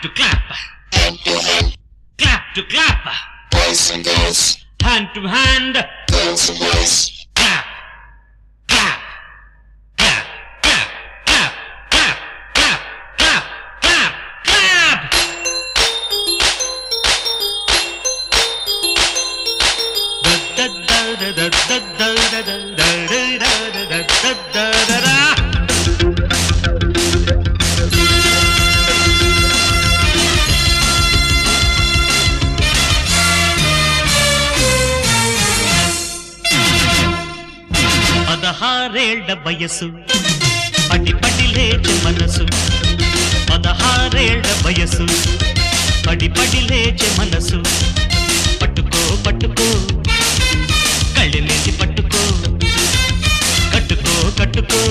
to clap, clap to clap, boys and girls, hand to hand, girls and boys, clap, clap, clap, clap, clap, clap, clap, clap, clap, clap. Da da da da da da da da da da da da da. పదహారేళ్ల వయసు పడి పడి లేచే మనసు, పదహారేళ్ల వయసు పడి పడి లేచే మనసు, పట్టుకో పట్టుకో కళ్ళెలేసి పట్టుకో, కట్టుకో కట్టుకో